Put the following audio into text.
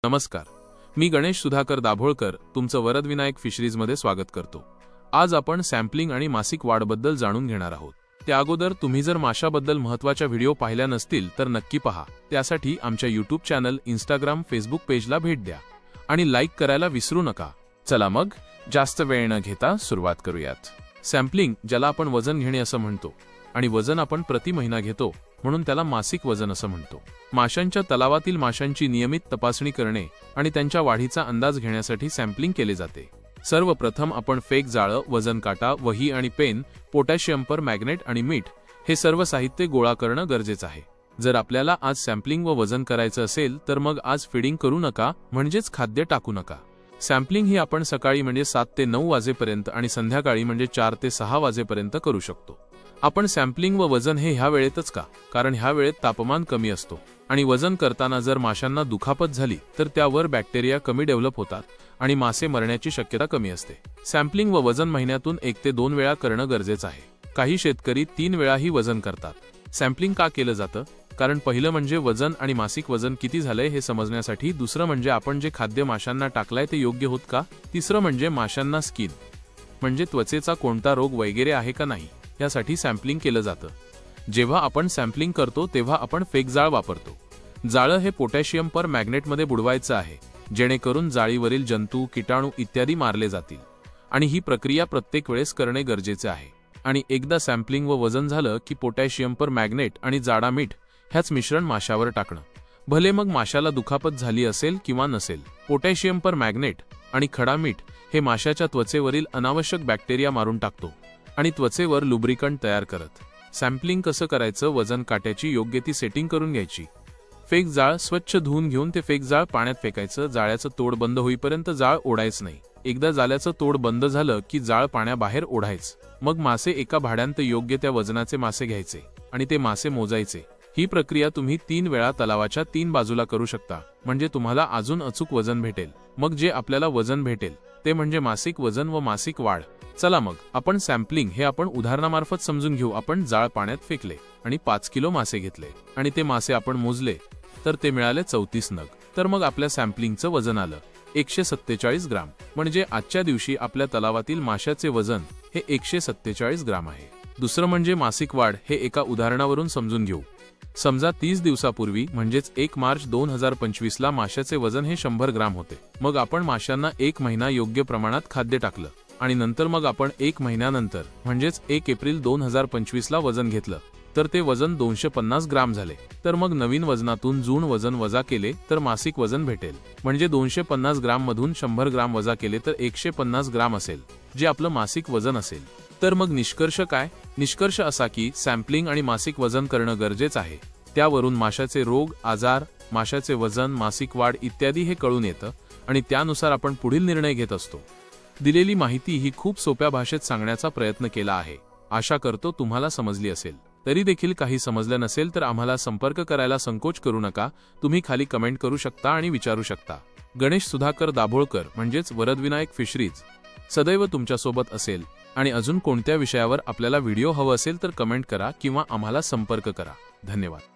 नमस्कार, मी गणेश सुधाकर दाभोळकर तुमचं वरदविनायक फिशरीजमध्ये स्वागत करतो। आज आपण सॅम्पलिंग आणि मासिक वाढबद्दल जाणून घेणार आहोत। त्या अगोदर तुम्ही जर माशाबद्दल महत्त्वाच्या व्हिडिओ पाहिल्या नसतील तर नक्की पहा। त्यासाठी आमच्या यूट्यूब चॅनल, इंस्टाग्राम, फेसबुक पेजला भेट द्या आणि लाईक करायला विसरू नका। चला मग जास्त वेळ न घेता सुरुवात करूयात। सॅम्पलिंग, ज्याला आपण वजन घेणे असं म्हणतो, आणि वजन आपण प्रति महिना घेतो म्हणून त्याला मासिक वजन असं म्हणतो। माशांच्या तलावातील माशांची नियमित तपासणी करणे आणि त्यांच्या वाढीचा अंदाज घेण्यासाठी सॅम्पलिंग केले जाते। सर्वप्रथम आपण फेक जाळं, वजन काटा, वही आणि पेन, पोटॅशियम परमॅंगनेट आणि मीठ हे सर्व साहित्य गोळा करणं गरजेचं आहे। जर आपल्याला आज सॅम्पलिंग व वजन करायचं असेल तर मग आज फीडिंग करू नका, म्हणजेच खाद्य टाकू नका। सॅम्पलिंग ही आपण सकाळी म्हणजे 7 ते 9 वाजेपर्यंत आणि संध्याकाळी म्हणजे 4 ते 6 वाजेपर्यंत करू शकतो। आपण सॅम्पलिंग व वजन हे ह्या वेळेतच का? कारण ह्या वेळेत तापमान कमी असतो आणि वजन करताना जर माशांना दुखापत झाली तर त्यावर बॅक्टेरिया कमी डेव्हलप होतात आणि मासे मरण्याची शक्यता कमी असते। सॅम्पलिंग व वजन महिन्यातून 1 ते 2 वेळा करणं गरजेचं आहे। काही शेतकरी 3 वेळाही वजन करतात। सॅम्पलिंग का केलं जातं? कारण पहिलं म्हणजे वजन आणि मासिक वजन किती झालंय हे समजण्यासाठी, दुसरं म्हणजे आपण जे खाद्य माशांना टाकलंय ते योग्य होत का, तिसरं म्हणजे माशांना स्किन म्हणजे त्वचेचा कोणता रोग वगैरे आहे का नाही यासाठी सॅम्पलिंग केलं जातं। जेव्हा आपण सॅम्पलिंग करतो तेव्हा आपण फेक जाळ वापरतो। जाळं हे पोटॅशियम परमॅंगनेटमध्ये बुडवायचं आहे, जेणेकरून जाळीवरील जंतू, कीटाणू इत्यादी मारले जातील, आणि ही प्रक्रिया प्रत्येक वेळेस करणे गरजेचे आहे। आणि एकदा सॅम्पलिंग व वजन झालं की पोटॅशियम परमॅंगनेट आणि जाडा मीठ ह्याच मिश्रण माशावर टाकणं, भले मग माशाला दुखापत झाली असेल किंवा नसेल। पोटॅशियम परमॅंगनेट आणि खडा मीठ हे माशाच्या त्वचेवरील अनावश्यक बॅक्टेरिया मारून टाकतो आणि त्वचेवर लुब्रिकंट तयार करत। सॅम्पलिंग कसं करायचं? वजन काट्याची योग्य ती सेटिंग करून घ्यायची। फेक जाळ स्वच्छ धुवून घेऊन ते फेक जाळ पाण्यात फेकायचं। जाळ्याचं तोड बंद होईपर्यंत जाळ ओढायचं नाही। एकदा जाळ्याचं तोड बंद झालं की जाळ पाण्याबाहेर ओढायचं। मग मासे एका भाड्यांत योग्य त्या वजनाचे मासे घ्यायचे आणि ते मासे मोजायचे। ही प्रक्रिया तुम्ही 3 वेळा तलावाच्या 3 बाजूला करू शकता, म्हणजे तुम्हाला अजून अचूक वजन भेटेल। मग जे आपल्याला वजन भेटेल ते म्हणजे मासिक वजन व मासिक वाढ। चला मग आपण सॅम्पलिंग हे आपण उदाहरणामार्फत समजून घेऊ। आपण जाळ पाण्यात फेकले आणि 5 किलो मासे घेतले आणि ते मासे आपण मोजले तर ते मिळाले 34 नग। तर मग आपल्या सॅम्पलिंगचं वजन आलं 147 ग्राम, म्हणजे आजच्या दिवशी आपल्या तलावातील माशाचे वजन हे 147 ग्राम आहे। दुसरं म्हणजे मासिक वाढ, हे एका उदाहरणावरून समजून घेऊ। समजा 30 दिवसापूर्वी म्हणजेच 1 मार्च 2025 ला माशाचे वजन हे 100 ग्राम होते। मग आपण माशांना 1 महिना योग्य प्रमाणात खाद्य टाकलं आणि नंतर मग आपण 1 महिन्यानंतर म्हणजेच 1 एप्रिल 2025 ला वजन घेतलं तर ते वजन 250 ग्राम झाले। तर मग नवीन वजनातून जून वजन वजा केले तर मासिक वजन भेटेल, म्हणजे 250 ग्राम मधून 100 ग्राम वजा केले तर 150 ग्राम असेल, जे आपलं मासिक वजन असेल। तर मग निष्कर्ष काय? निष्कर्ष असा की सॅम्पलिंग आणि मासिक वजन करणं गरजेचं आहे। त्यावरून माशाचे रोग, आजार, माशाचे वजन, मासिक वाढ इत्यादी हे कळून येतं आणि त्यानुसार आपण पुढील निर्णय घेत असतो। दिलेली माहिती ही खूप सोप्या भाषेत सांगण्याचा प्रयत्न केला आहे। आशा करतो तुम्हाला समजली असेल। तरी देखील काही समजलं नसेल तर आम्हाला संपर्क करायला संकोच करू नका। तुम्ही खाली कमेंट करू शकता आणि विचारू शकता। गणेश सुधाकर दाभोळकर म्हणजेच वरदविनायक फिशरीज सदैव तुमच्यासोबत असेल। आणि अजून कोणत्या विषयावर आपल्याला व्हिडिओ हवं असेल तर कमेंट करा किंवा आम्हाला संपर्क करा। धन्यवाद।